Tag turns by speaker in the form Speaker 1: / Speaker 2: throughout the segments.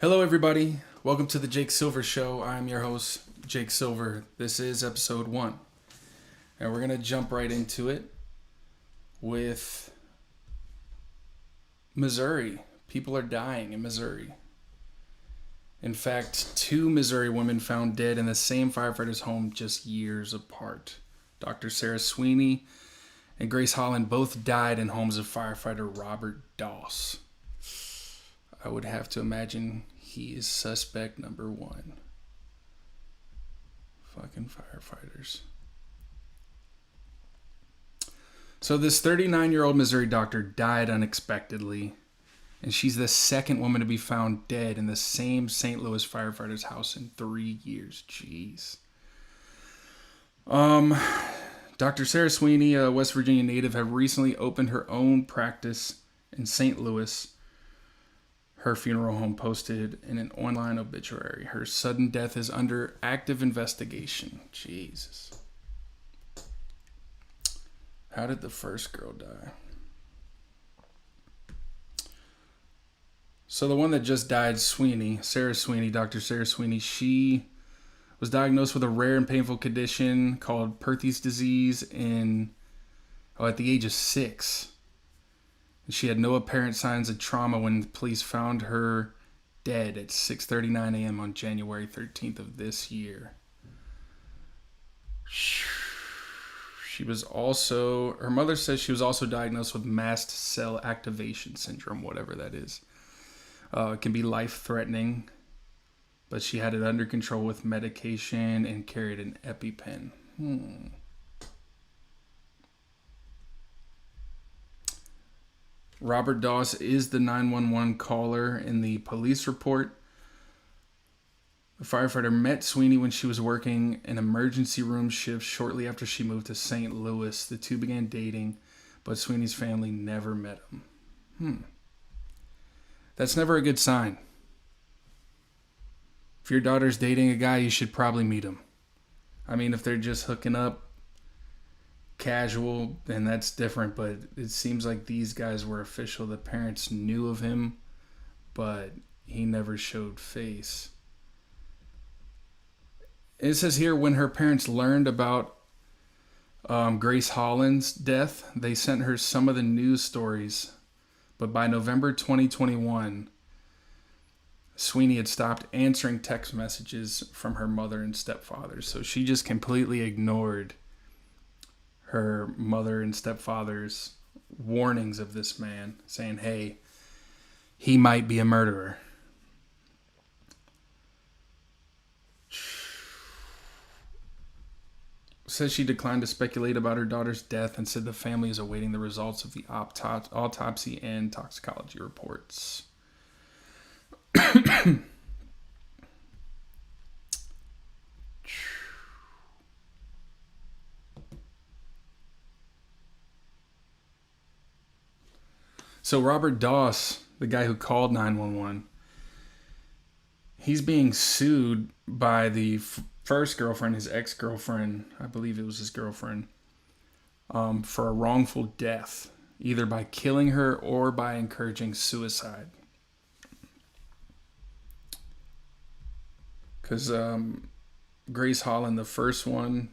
Speaker 1: Hello, everybody. Welcome to the Jake Silver Show. I'm your host, Jake Silver. This is episode 1. And we're going to jump right into it with Missouri. People are dying in Missouri. In fact, 2 Missouri women found dead in the same firefighter's home just years apart. Dr. Sarah Sweeney and Grace Holland both died in homes of firefighter Robert Doss. I would have to imagine he is suspect number 1. Fucking firefighters. So this 39-year-old Missouri doctor died unexpectedly, and she's the second woman to be found dead in the same St. Louis firefighter's house in 3 years. Jeez. Dr. Sarah Sweeney, a West Virginia native, had recently opened her own practice in St. Louis. Her funeral home posted in an online obituary. Her sudden death is under active investigation. Jesus. How did the first girl die? So the one that just died, Sweeney, Sarah Sweeney, Dr. Sarah Sweeney, she was diagnosed with a rare and painful condition called Perthes disease at the age of 6. She had no apparent signs of trauma when police found her dead at 6:39 a.m. on January 13th of this year. Her mother says she was also diagnosed with mast cell activation syndrome, whatever that is. It can be life-threatening, but she had it under control with medication and carried an EpiPen. Robert Doss is the 911 caller in the police report. The firefighter met Sweeney when she was working an emergency room shift shortly after she moved to St. Louis. The two began dating, but Sweeney's family never met him. That's never a good sign. If your daughter's dating a guy, you should probably meet him. I mean, if they're just hooking up, casual, and that's different, but it seems like these guys were official. The parents knew of him, but he never showed face. It says here, when her parents learned about Grace Holland's death, they sent her some of the news stories, but by November 2021, Sweeney had stopped answering text messages from her mother and stepfather, so she just completely ignored her mother and stepfather's warnings of this man, saying, hey, he might be a murderer. Says she declined to speculate about her daughter's death and said the family is awaiting the results of the autopsy and toxicology reports. So Robert Doss, the guy who called 911, he's being sued by the first girlfriend, his ex-girlfriend, I believe it was his girlfriend, for a wrongful death, either by killing her or by encouraging suicide. Because Grace Holland, the first one,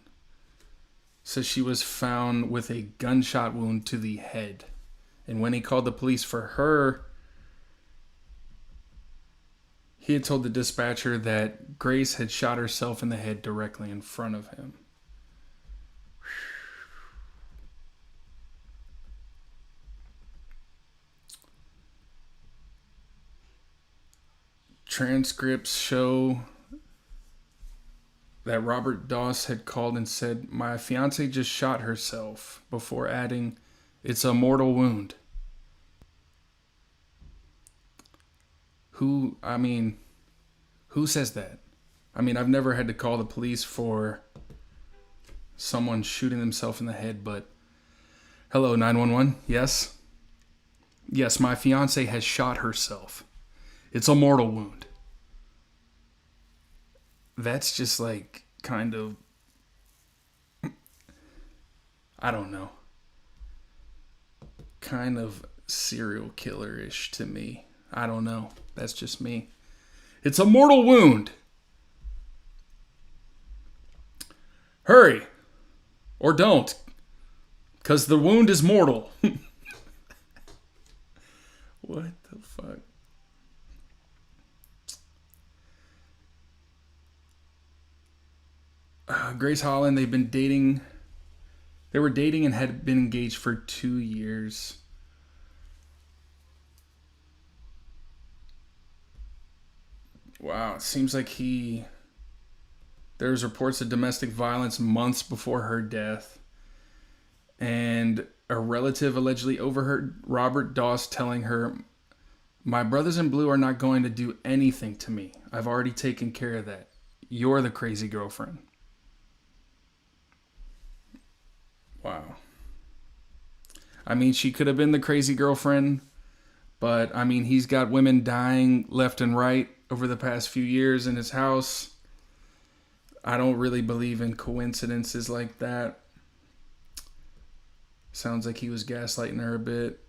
Speaker 1: says she was found with a gunshot wound to the head. And when he called the police for her, he had told the dispatcher that Grace had shot herself in the head directly in front of him. Transcripts show that Robert Doss had called and said, my fiance just shot herself, before adding, it's a mortal wound. Who says that? I mean, I've never had to call the police for someone shooting themselves in the head, but hello, 911, yes? Yes, my fiance has shot herself. It's a mortal wound. That's just like kind of, I don't know, kind of serial killer-ish to me. I don't know. That's just me. It's a mortal wound. Hurry. Or don't. Because the wound is mortal. What the fuck? Grace Holland, they've been dating. They were dating and had been engaged for 2 years. Wow, it seems like there was reports of domestic violence months before her death. And a relative allegedly overheard Robert Doss telling her, "My brothers in blue are not going to do anything to me. I've already taken care of that. You're the crazy girlfriend." Wow. I mean, she could have been the crazy girlfriend, but I mean, he's got women dying left and right over the past few years in his house. I don't really believe in coincidences like that. Sounds like he was gaslighting her a bit.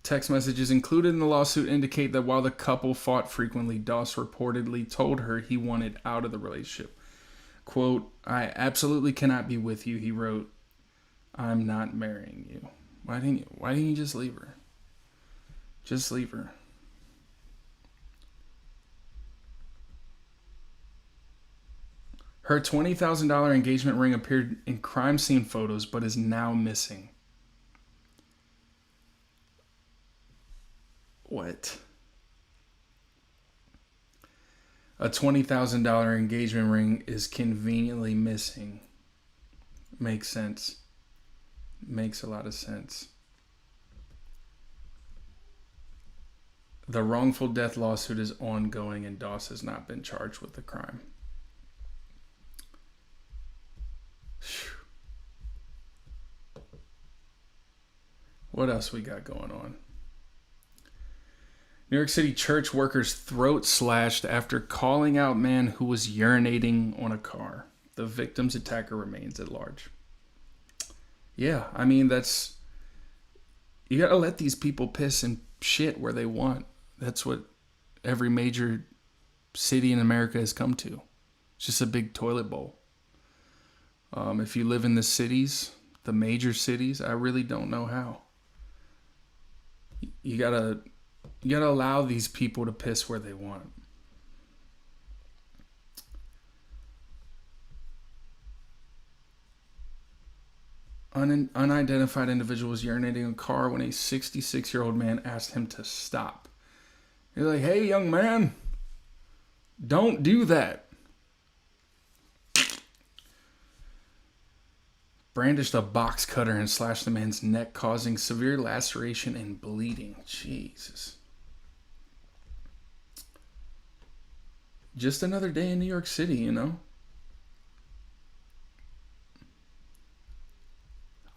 Speaker 1: Text messages included in the lawsuit indicate that while the couple fought frequently, Doss reportedly told her he wanted out of the relationship. Quote, "I absolutely cannot be with you," he wrote. "I'm not marrying you." Why didn't you just leave her? Just leave her. Her $20,000 engagement ring appeared in crime scene photos, but is now missing. What? A $20,000 engagement ring is conveniently missing. Makes sense. Makes a lot of sense. The wrongful death lawsuit is ongoing and Doss has not been charged with the crime. What else we got going on? New York City church workers throat slashed after calling out man who was urinating on a car. The victim's attacker remains at large. Yeah, I mean, you gotta let these people piss and shit where they want. That's what every major city in America has come to. It's just a big toilet bowl. If you live in the cities, the major cities, I really don't know how. You gotta allow these people to piss where they want. Unidentified individual was urinating in a car when a 66-year-old man asked him to stop. He's like, "Hey, young man, don't do that." Brandished a box cutter and slashed the man's neck, causing severe laceration and bleeding. Jesus. Just another day in New York City, you know?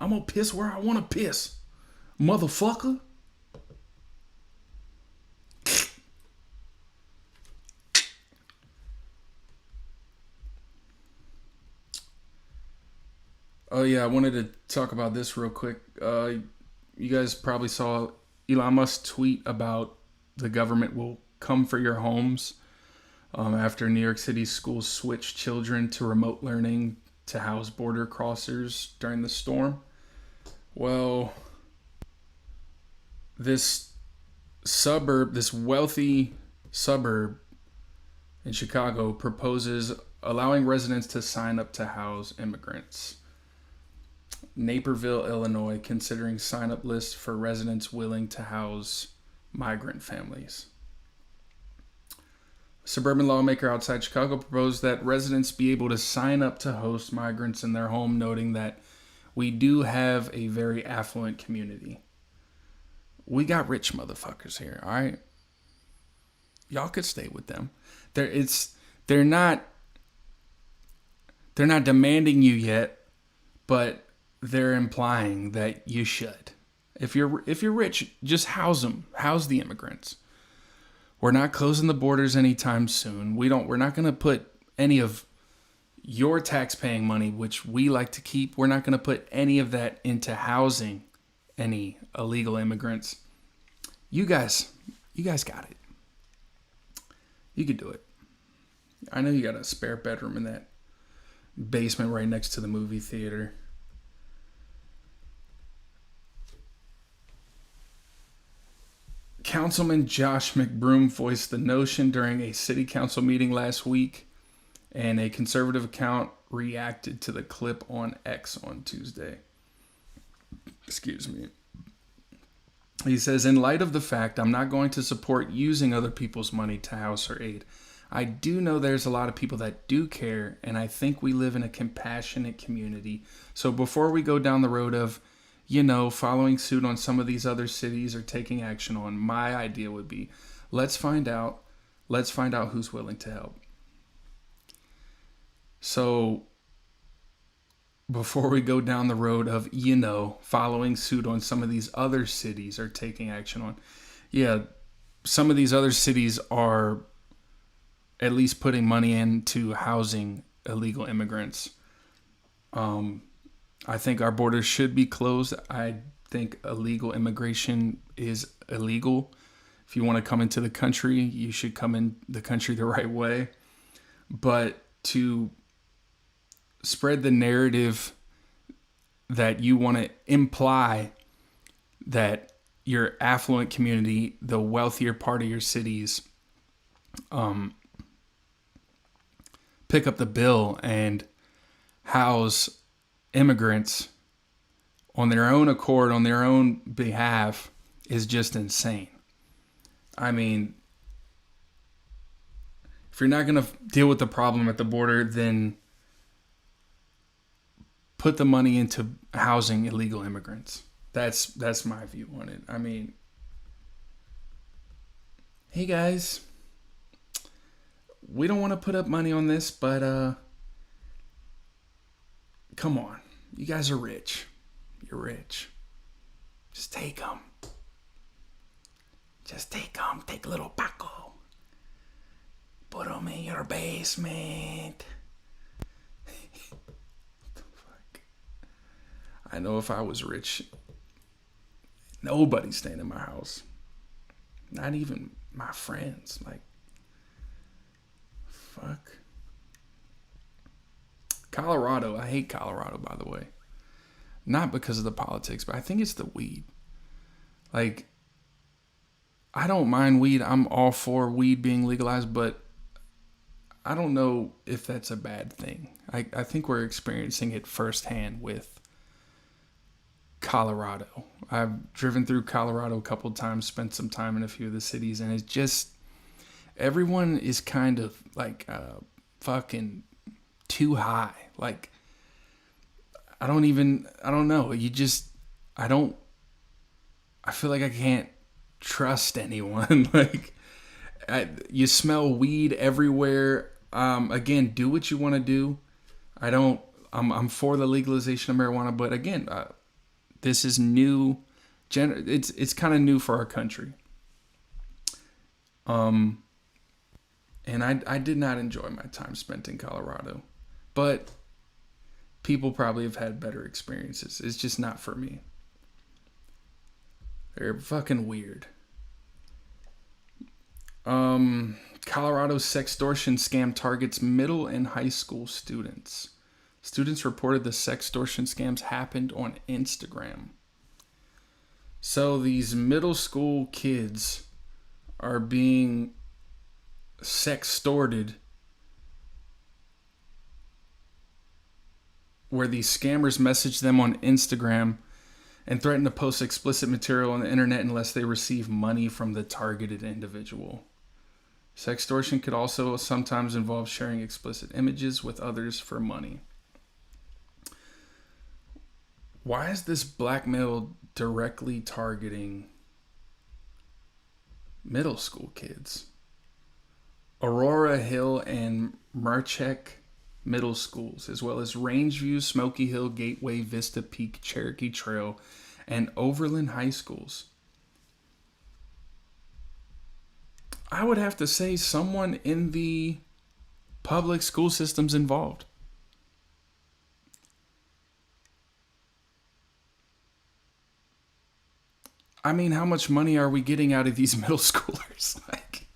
Speaker 1: I'm gonna piss where I want to piss, motherfucker. Oh yeah, I wanted to talk about this real quick. You guys probably saw Elon Musk tweet about the government will come for your homes after New York City schools switched children to remote learning to house border crossers during the storm. Well, this wealthy suburb in Chicago proposes allowing residents to sign up to house immigrants. Naperville, Illinois, considering sign-up lists for residents willing to house migrant families. A suburban lawmaker outside Chicago proposed that residents be able to sign up to host migrants in their home, noting that we do have a very affluent community. We got rich motherfuckers here, all right? Y'all could stay with them. They're not demanding you yet, but they're implying that you should. If you're rich, just house them. House the immigrants. We're not closing the borders anytime soon. We're not going to put any of your tax-paying money, which we like to keep. We're not going to put any of that into housing any illegal immigrants. You guys got it. You could do it. I know you got a spare bedroom in that basement right next to the movie theater. Councilman Josh McBroom voiced the notion during a city council meeting last week, and a conservative account reacted to the clip on X on Tuesday. Excuse me. He says, in light of the fact I'm not going to support using other people's money to house or aid, I do know there's a lot of people that do care, and I think we live in a compassionate community. So before we go down the road of, following suit on some of these other cities or taking action on, my idea would be, let's find out who's willing to help. So before we go down the road of, following suit on some of these other cities or taking action on, some of these other cities are at least putting money into housing illegal immigrants. I think our borders should be closed. I think illegal immigration is illegal. If you want to come into the country, you should come in the country the right way. But to spread the narrative that you want to imply that your affluent community, the wealthier part of your cities, pick up the bill and house immigrants on their own accord, on their own behalf, is just insane. I mean, if you're not going to deal with the problem at the border, then put the money into housing illegal immigrants. That's my view on it. I mean, hey guys, we don't want to put up money on this, but come on. You guys are rich. You're rich. Just take them. Just take them. Take little Paco. Put them in your basement. What the fuck? I know if I was rich, nobody's staying in my house. Not even my friends. Like, fuck. Colorado. I hate Colorado, by the way. Not because of the politics, but I think it's the weed. Like, I don't mind weed. I'm all for weed being legalized, but I don't know if that's a bad thing. I think we're experiencing it firsthand with Colorado. I've driven through Colorado a couple of times, spent some time in a few of the cities, and it's just, everyone is kind of like fucking too high. Like, I don't know. I feel like I can't trust anyone. Like, you smell weed everywhere. Again, do what you want to do. I'm for the legalization of marijuana, but again, this is new. It's kind of new for our country. And I did not enjoy my time spent in Colorado, but people probably have had better experiences. It's just not for me. They're fucking weird. Colorado's sextortion scam targets middle and high school students. Students reported the sextortion scams happened on Instagram. So these middle school kids are being sextorted, where these scammers message them on Instagram and threaten to post explicit material on the internet unless they receive money from the targeted individual. Sextortion could also sometimes involve sharing explicit images with others for money. Why is this blackmail directly targeting middle school kids? Aurora Hill and Marchek middle schools, as well as Rangeview, Smoky Hill, Gateway, Vista Peak, Cherokee Trail, and Overland high schools. I would have to say someone in the public school system's involved. I mean, how much money are we getting out of these middle schoolers? Like,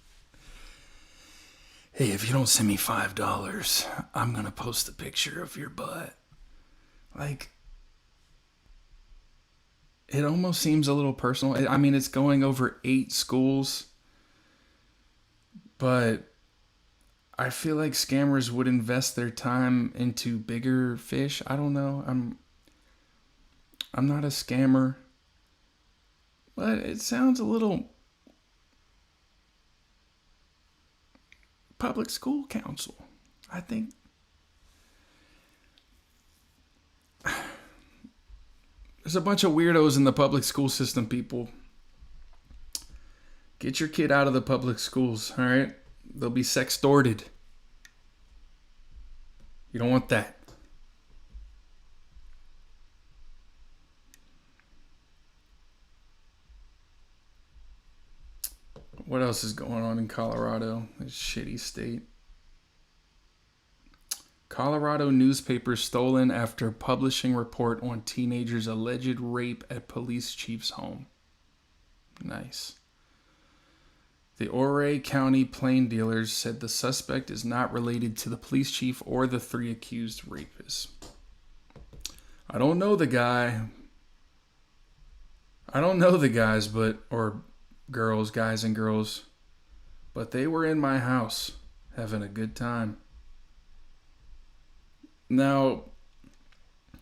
Speaker 1: hey, if you don't send me $5, I'm going to post a picture of your butt. Like, it almost seems a little personal. I mean, it's going over 8 schools, but I feel like scammers would invest their time into bigger fish. I don't know. I'm not a scammer, but it sounds a little public school council. I think there's a bunch of weirdos in the public school system, people. Get your kid out of the public schools, all right? They'll be sextorted. You don't want that. What else is going on in Colorado? This shitty state. Colorado newspaper stolen after publishing report on teenager's alleged rape at police chief's home. Nice. The Ouray County plain dealers said the suspect is not related to the police chief or the 3 accused rapists. I don't know the guy. I don't know the guys, or girls, guys and girls, but they were in my house having a good time. Now, it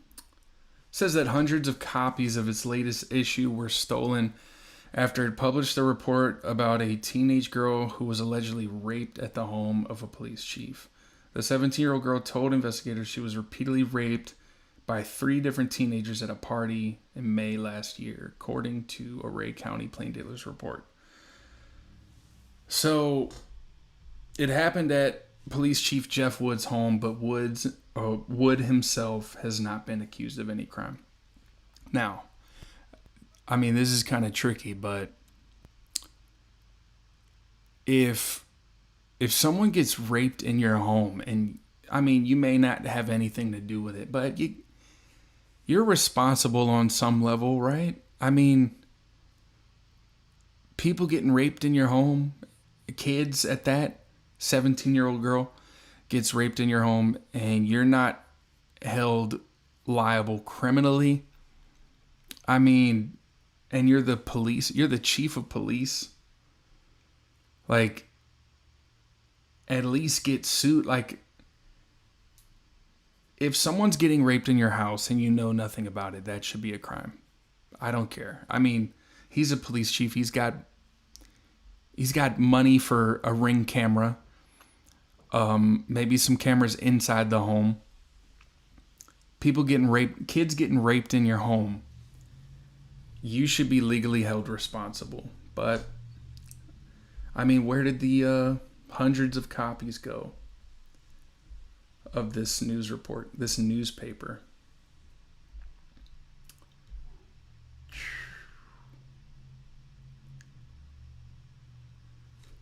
Speaker 1: says that hundreds of copies of its latest issue were stolen after it published a report about a teenage girl who was allegedly raped at the home of a police chief. The 17-year-old girl told investigators she was repeatedly raped by 3 different teenagers at a party in May last year, according to Ouray County Plain Dealers report. So, it happened at Police Chief Jeff Wood's home, but Wood himself has not been accused of any crime. Now, I mean, this is kind of tricky, but if someone gets raped in your home, and I mean, you may not have anything to do with it, but you're responsible on some level, right? I mean, people getting raped in your home, kids at that, 17-year-old girl gets raped in your home, and you're not held liable criminally. I mean, and you're the police, you're the chief of police. Like, at least get sued. Like, if someone's getting raped in your house and you know nothing about it, that should be a crime. I don't care. I mean, he's a police chief. He's got money for a Ring camera. Maybe some cameras inside the home. People getting raped, kids getting raped in your home. You should be legally held responsible. But, I mean, where did the hundreds of copies go of this news report, this newspaper?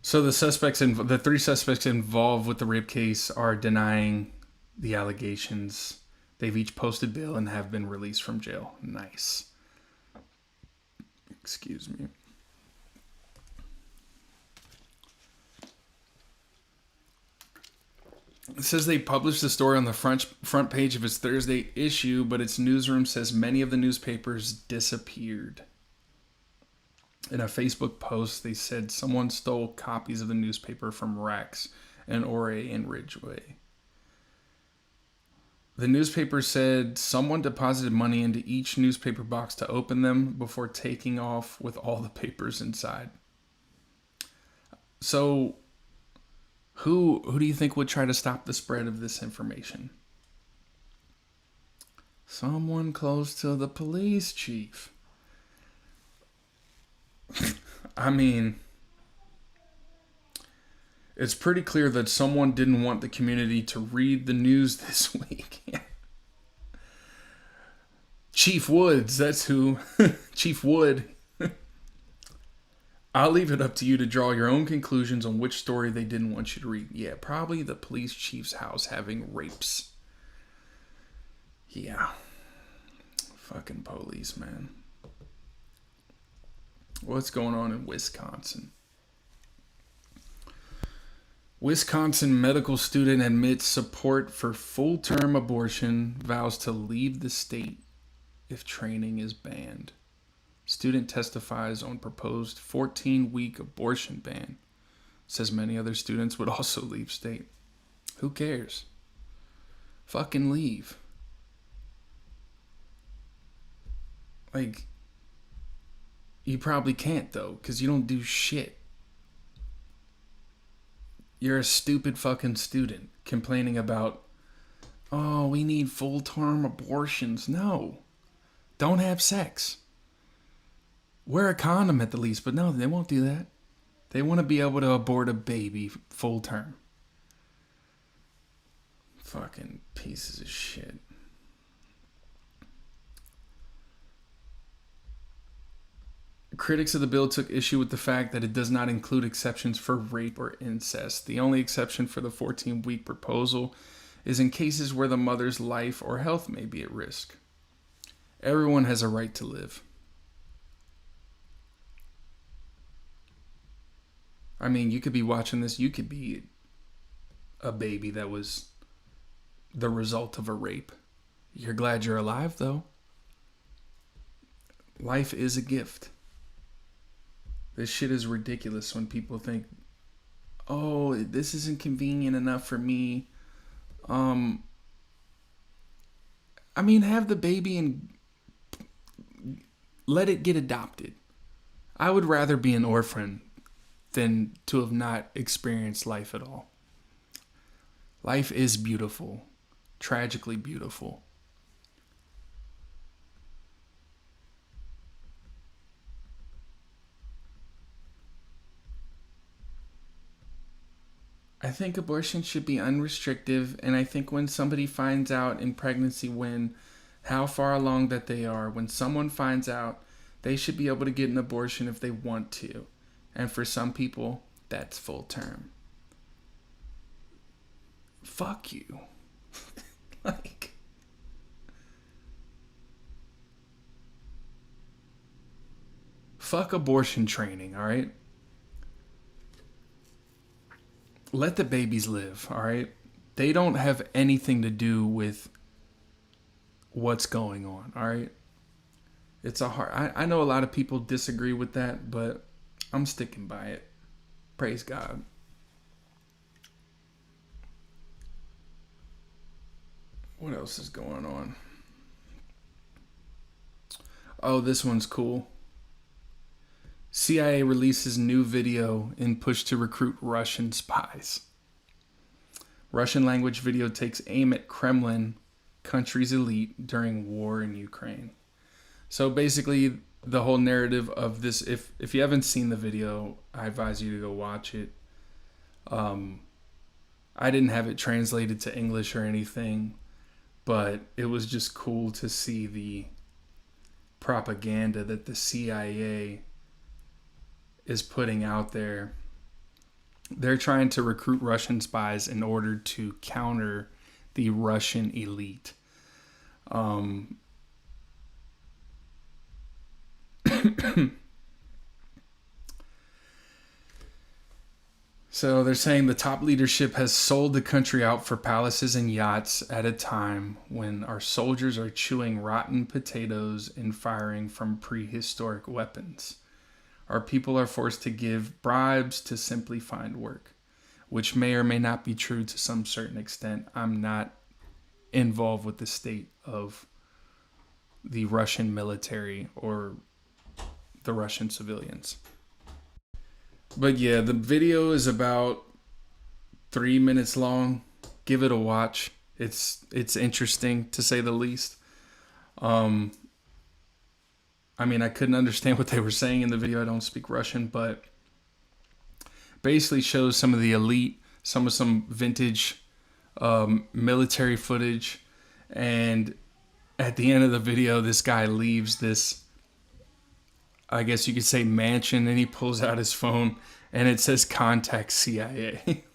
Speaker 1: So the 3 suspects involved with the rape case are denying the allegations. They've each posted bail and have been released from jail. Nice. Excuse me. It says they published the story on the front page of its Thursday issue, but its newsroom says many of the newspapers disappeared. In a Facebook post, they said someone stole copies of the newspaper from racks in Ouray and Ridgeway. The newspaper said someone deposited money into each newspaper box to open them before taking off with all the papers inside. So, who do you think would try to stop the spread of this information? Someone close to the police chief. I mean, it's pretty clear that someone didn't want the community to read the news this week. Chief Woods, that's who. Chief Wood. I'll leave it up to you to draw your own conclusions on which story they didn't want you to read. Yeah, probably the police chief's house having rapes. Yeah. Fucking police, man. What's going on in Wisconsin? Wisconsin medical student admits support for full-term abortion, vows to leave the state if training is banned. Student testifies on proposed 14-week abortion ban. Says many other students would also leave state. Who cares? Fucking leave. Like, you probably can't though, because you don't do shit. You're a stupid fucking student complaining about, oh, we need full-term abortions. No. Don't have sex. Wear a condom at the least, but no, they won't do that. They want to be able to abort a baby full-term. Fucking pieces of shit. Critics of the bill took issue with the fact that it does not include exceptions for rape or incest. The only exception for the 14-week proposal is in cases where the mother's life or health may be at risk. Everyone has a right to live. I mean, you could be watching this, you could be a baby that was the result of a rape. You're glad you're alive, though. Life is a gift. This shit is ridiculous when people think, oh, this isn't convenient enough for me. I mean, have the baby and let it get adopted. I would rather be an orphan than to have not experienced life at all. Life is beautiful, tragically beautiful. I think abortion should be unrestricted, and I think when somebody finds out in pregnancy how far along that they are, when someone finds out, they should be able to get an abortion if they want to. And for some people, that's full term. Fuck you. Like, fuck abortion training, all right? Let the babies live, all right? They don't have anything to do with what's going on, all right? It's a hard... I know a lot of people disagree with that, but I'm sticking by it. Praise God. What else is going on? Oh, this one's cool. CIA releases new video in push to recruit Russian spies. Russian language video takes aim at Kremlin, country's elite, during war in Ukraine. So basically, the whole narrative of this, if you haven't seen the video, I advise you to go watch it. I didn't have it translated to English or anything, but it was just cool to see the propaganda that the CIA is putting out there. They're trying to recruit Russian spies in order to counter the Russian elite. So they're saying the top leadership has sold the country out for palaces and yachts at a time when our soldiers are chewing rotten potatoes and firing from prehistoric weapons. Our people are forced to give bribes to simply find work, which may or may not be true to some certain extent. I'm not involved with the state of the Russian military or the Russian civilians. But yeah, the video is about 3 minutes long. Give it a watch. It's interesting to say the least. I mean, I couldn't understand what they were saying in the video. I don't speak Russian, but basically shows some of the elite, some vintage military footage. And at the end of the video, this guy leaves this, I guess you could say, mansion, and he pulls out his phone and it says contact CIA.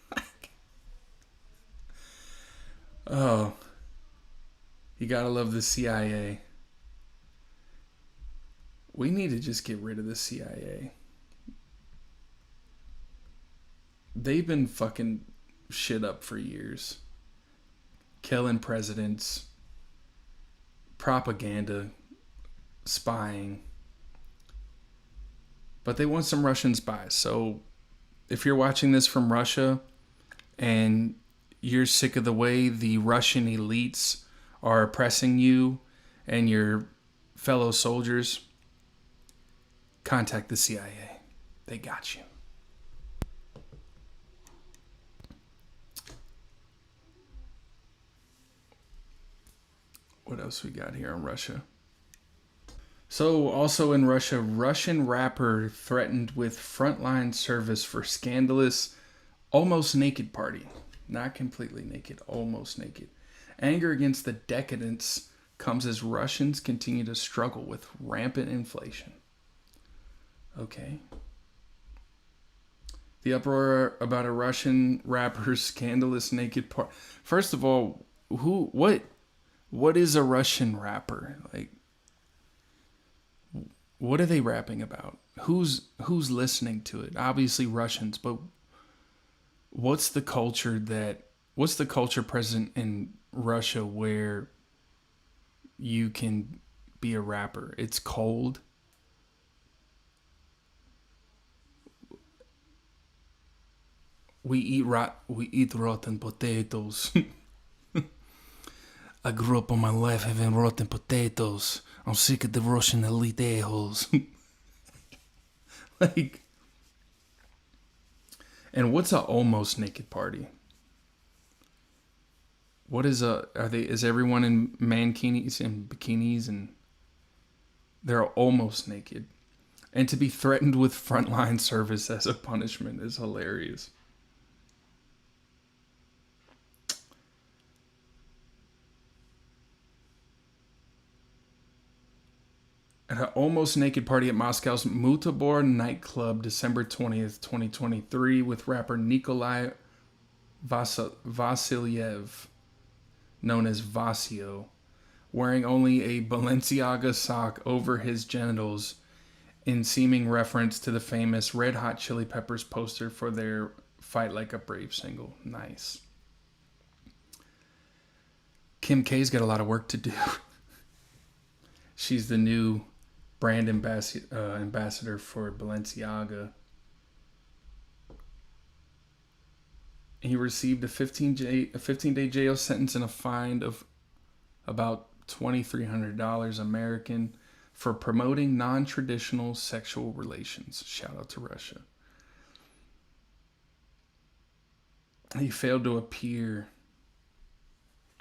Speaker 1: Oh, you gotta love the CIA. We need to just get rid of the CIA. They've been fucking shit up for years. Killing presidents, propaganda, spying. But they want some Russian spies. So if you're watching this from Russia and you're sick of the way the Russian elites are oppressing you and your fellow soldiers, contact the CIA. They got you. What else we got here in Russia? So, also in Russia, Russian rapper threatened with frontline service for scandalous, almost naked party. Not completely naked, almost naked. Anger against the decadence comes as Russians continue to struggle with rampant inflation. Okay. The uproar about a Russian rapper's scandalous naked party. First of all, what is a Russian rapper? Like, what are they rapping about? Who's listening to it? Obviously Russians, but what's the culture present in Russia where you can be a rapper? It's cold. We eat rotten potatoes. I grew up all my life having rotten potatoes. I'm sick of the Russian elite a-holes. Like, and what's a almost naked party? What is is everyone in mankinis and bikinis and they're almost naked? And to be threatened with frontline service as a punishment is hilarious. At an almost naked party at Moscow's Mutabor nightclub, December 20th, 2023, with rapper Nikolai Vasilyev, known as Vasio, wearing only a Balenciaga sock over his genitals in seeming reference to the famous Red Hot Chili Peppers poster for their Fight Like a Brave single. Nice. Kim K's got a lot of work to do. She's the new brand ambassador for Balenciaga. He received a 15-day jail sentence and a fine of about $2,300 American for promoting non-traditional sexual relations. Shout out to Russia. He failed to appear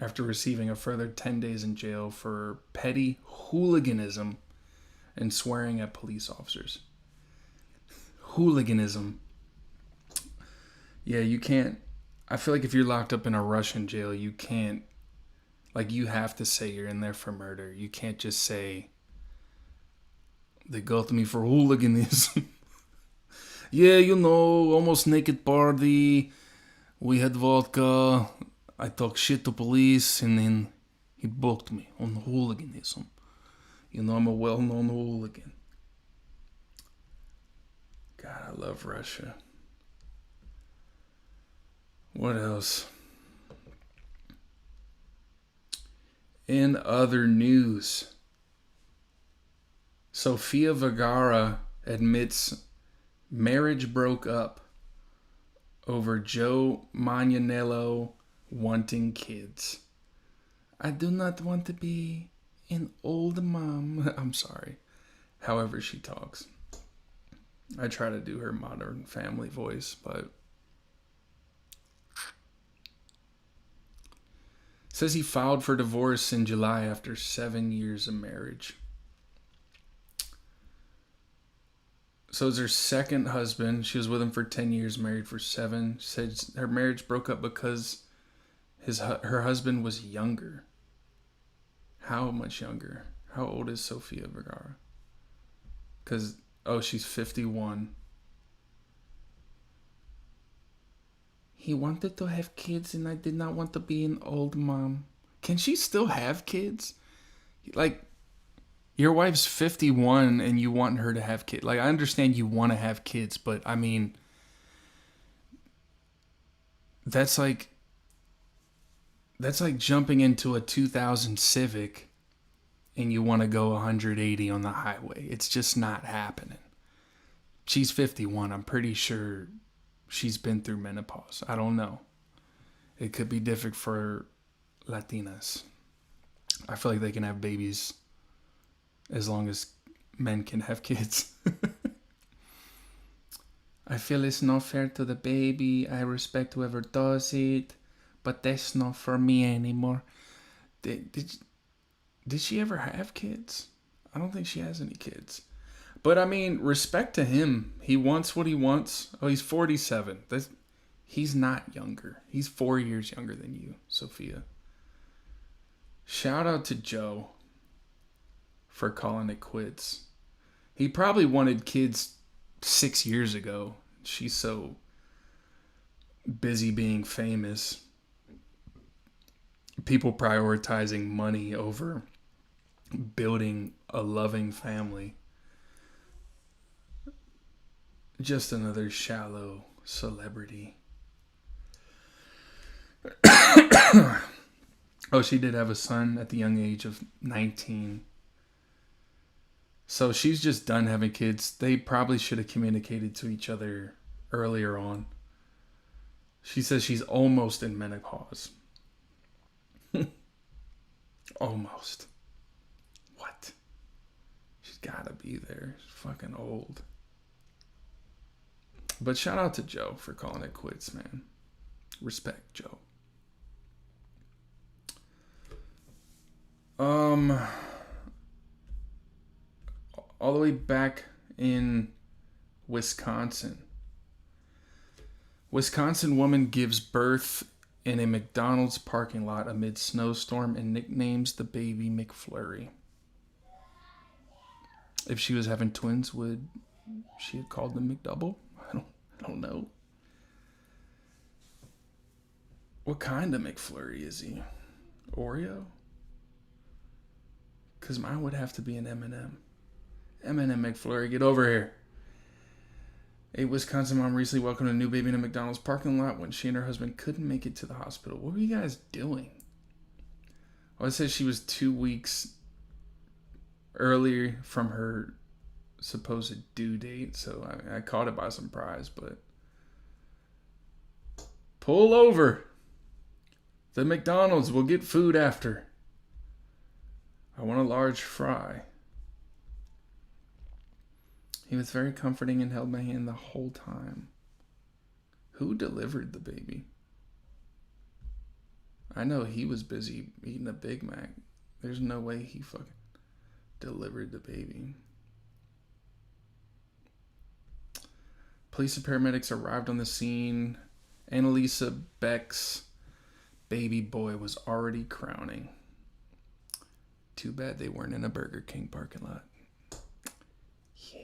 Speaker 1: after receiving a further 10 days in jail for petty hooliganism and swearing at police officers. Hooliganism. Yeah, you can't. I feel like if you're locked up in a Russian jail, you can't. Like, you have to say you're in there for murder. You can't just say, they got me for hooliganism. Yeah, almost naked party. We had vodka. I talked shit to police, and then he booked me on hooliganism. I'm a well-known hooligan. God, I love Russia. What else? In other news, Sofia Vergara admits marriage broke up over Joe Manganiello wanting kids. I do not want to be an old mom. I'm sorry. However she talks. I try to do her Modern Family voice, but says he filed for divorce in July after 7 years of marriage. So it's her second husband. She was with him for 10 years, married for 7. She said her marriage broke up because her husband was younger. How much younger? How old is Sofia Vergara? Because, she's 51. He wanted to have kids and I did not want to be an old mom. Can she still have kids? Like, Your wife's 51 and you want her to have kids. Like, I understand you want to have kids, but I mean, that's like jumping into a 2000 Civic and you want to go 180 on the highway. It's just not happening. She's 51. I'm pretty sure she's been through menopause. I don't know. It could be different for Latinas. I feel like they can have babies as long as men can have kids. I feel it's not fair to the baby. I respect whoever does it, but that's not for me anymore. Did she ever have kids? I don't think she has any kids. But I mean, respect to him. He wants what he wants. Oh, he's 47. He's not younger. He's 4 years younger than you, Sophia. Shout out to Joe for calling it quits. He probably wanted kids 6 years ago. She's so busy being famous. People prioritizing money over building a loving family. Just another shallow celebrity. Oh, she did have a son at the young age of 19. So she's just done having kids. They probably should have communicated to each other earlier on. She says she's almost in menopause. Almost. What? She's gotta be there. She's fucking old. But shout out to Joe for calling it quits, man. Respect, Joe. All the way back in Wisconsin. Wisconsin woman gives birth in a McDonald's parking lot amid snowstorm and nicknames the baby McFlurry. If she was having twins, would she have called them McDouble? I don't know. What kind of McFlurry is he? Oreo? Because mine would have to be an M&M. M&M McFlurry, get over here. A Wisconsin mom recently welcomed a new baby in a McDonald's parking lot when she and her husband couldn't make it to the hospital. What were you guys doing? Well, it says she was 2 weeks earlier from her supposed due date, so I caught it by surprise, but pull over. The McDonald's will get food after. I want a large fry. He was very comforting and held my hand the whole time. Who delivered the baby? I know he was busy eating a Big Mac. There's no way he fucking delivered the baby. Police and paramedics arrived on the scene. Annalisa Beck's baby boy was already crowning. Too bad they weren't in a Burger King parking lot. Yeah.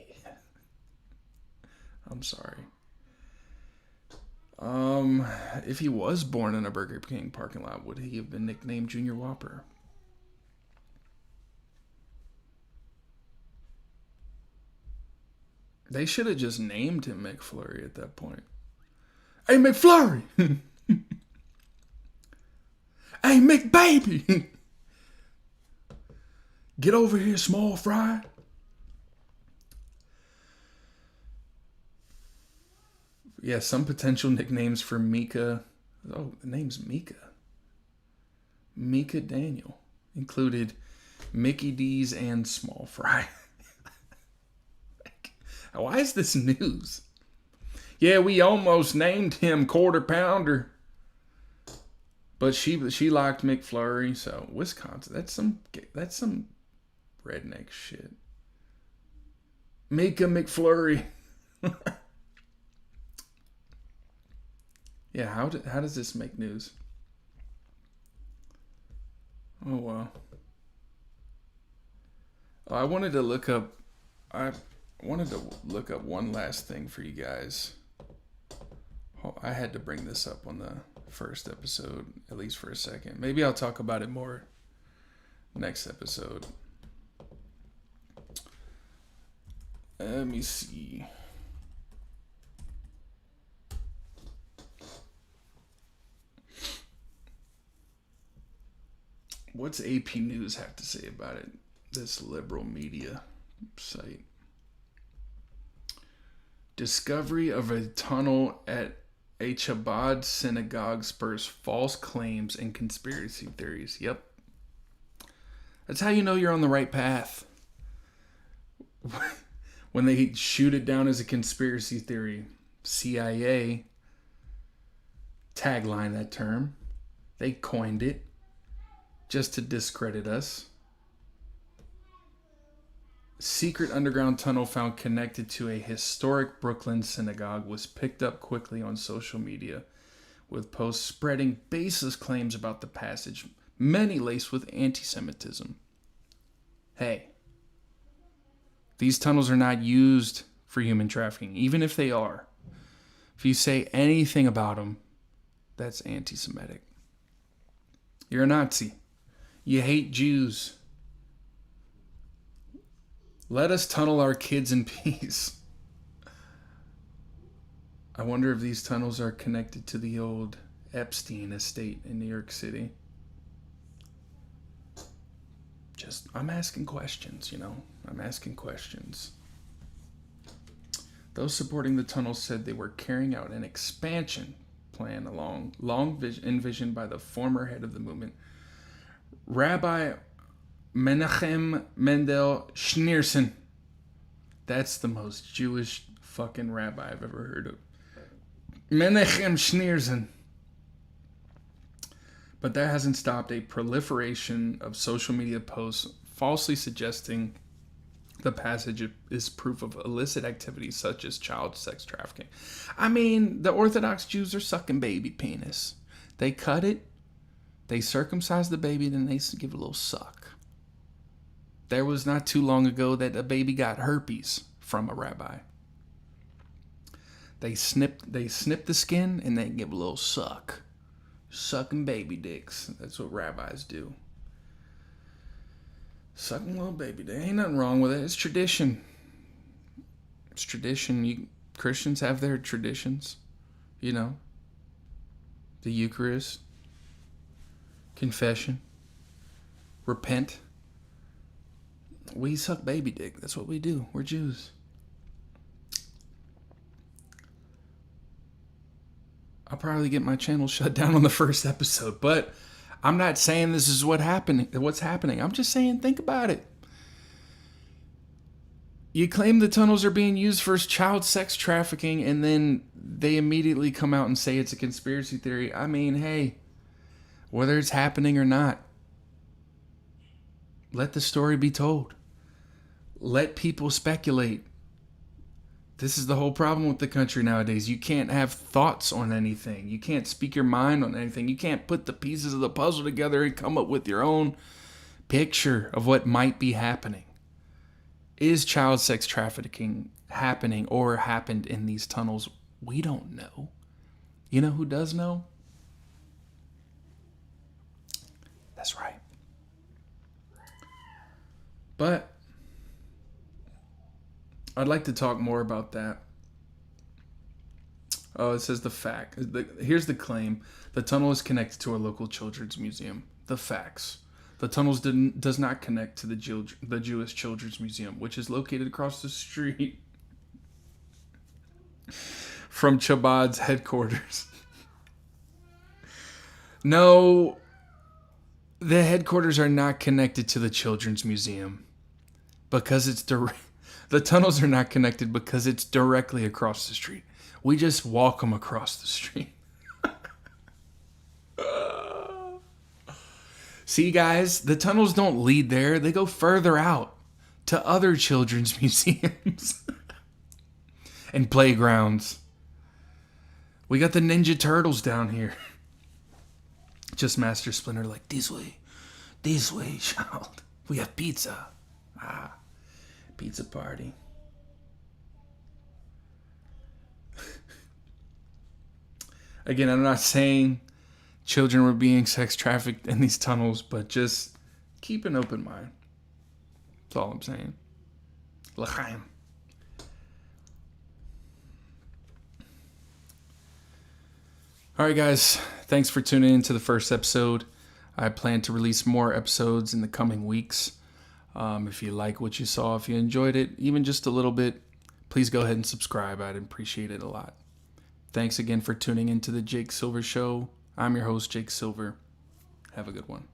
Speaker 1: I'm sorry. If he was born in a Burger King parking lot, would he have been nicknamed Junior Whopper? They should have just named him McFlurry at that point. Hey, McFlurry! Hey, McBaby! Get over here, small fry. Yeah, some potential nicknames for Mika. Oh, the name's Mika. Mika Daniel included Mickey D's and Small Fry. Why is this news? Yeah, we almost named him Quarter Pounder. But she liked McFlurry, so Wisconsin, that's some redneck shit. Mika McFlurry. Yeah, how does this make news? Oh wow. I wanted to look up one last thing for you guys. I had to bring this up on the first episode, at least for a second. Maybe I'll talk about it more next episode. Let me see. What's AP News have to say about it? This liberal media site. Discovery of a tunnel at a Chabad synagogue spurs false claims and conspiracy theories. Yep. That's how you know you're on the right path. When they shoot it down as a conspiracy theory. CIA tagline that term. They coined it just to discredit us. Secret underground tunnel found connected to a historic Brooklyn synagogue was picked up quickly on social media, with posts spreading baseless claims about the passage, many laced with anti-Semitism. Hey, these tunnels are not used for human trafficking, even if they are. If you say anything about them, that's anti-Semitic. You're a Nazi. You hate Jews. Let us tunnel our kids in peace. I wonder if these tunnels are connected to the old Epstein estate in New York City. I'm asking questions, I'm asking questions. Those supporting the tunnel said they were carrying out an expansion plan envisioned by the former head of the movement, Rabbi Menachem Mendel Schneerson. That's the most Jewish fucking rabbi I've ever heard of. Menachem Schneerson. But that hasn't stopped a proliferation of social media posts falsely suggesting the passage is proof of illicit activities such as child sex trafficking. I mean, the Orthodox Jews are sucking baby penis. They cut it, they circumcise the baby, then they give it a little suck. There was not too long ago that a baby got herpes from a rabbi. They snip the skin and they give a little suck. Sucking baby dicks. That's what rabbis do. Sucking little baby dick. Ain't nothing wrong with it. It's tradition. It's tradition. Christians have their traditions. The Eucharist. Confession. Repent. We suck baby dick. That's what we do. We're Jews. I'll probably get my channel shut down on the first episode, but I'm not saying this is what's happening. I'm just saying, think about it. You claim the tunnels are being used for child sex trafficking, and then they immediately come out and say it's a conspiracy theory. I mean, hey, whether it's happening or not, let the story be told. Let people speculate. This is the whole problem with the country nowadays. You can't have thoughts on anything. You can't speak your mind on anything. You can't put the pieces of the puzzle together and come up with your own picture of what might be happening. Is child sex trafficking happening or happened in these tunnels? We don't know. You know who does know? That's right. But I'd like to talk more about that. Oh, it says the fact. Here's the claim. The tunnel is connected to a local children's museum. The facts. The tunnels does not connect to the Jewish Children's Museum, which is located across the street from Chabad's headquarters. No, the headquarters are not connected to the Children's Museum because it's the tunnels are not connected because it's directly across the street. We just walk them across the street. See, guys, the tunnels don't lead there. They go further out to other children's museums and playgrounds. We got the Ninja Turtles down here. Just Master Splinter like, this way, child. We have pizza. Pizza party. Again, I'm not saying children were being sex trafficked in these tunnels, but just keep an open mind. That's all I'm saying. L'chaim. All right, guys. Thanks for tuning in to the first episode. I plan to release more episodes in the coming weeks. If you like what you saw, if you enjoyed it, even just a little bit, please go ahead and subscribe. I'd appreciate it a lot. Thanks again for tuning into the Jake Silver Show. I'm your host, Jake Silver. Have a good one.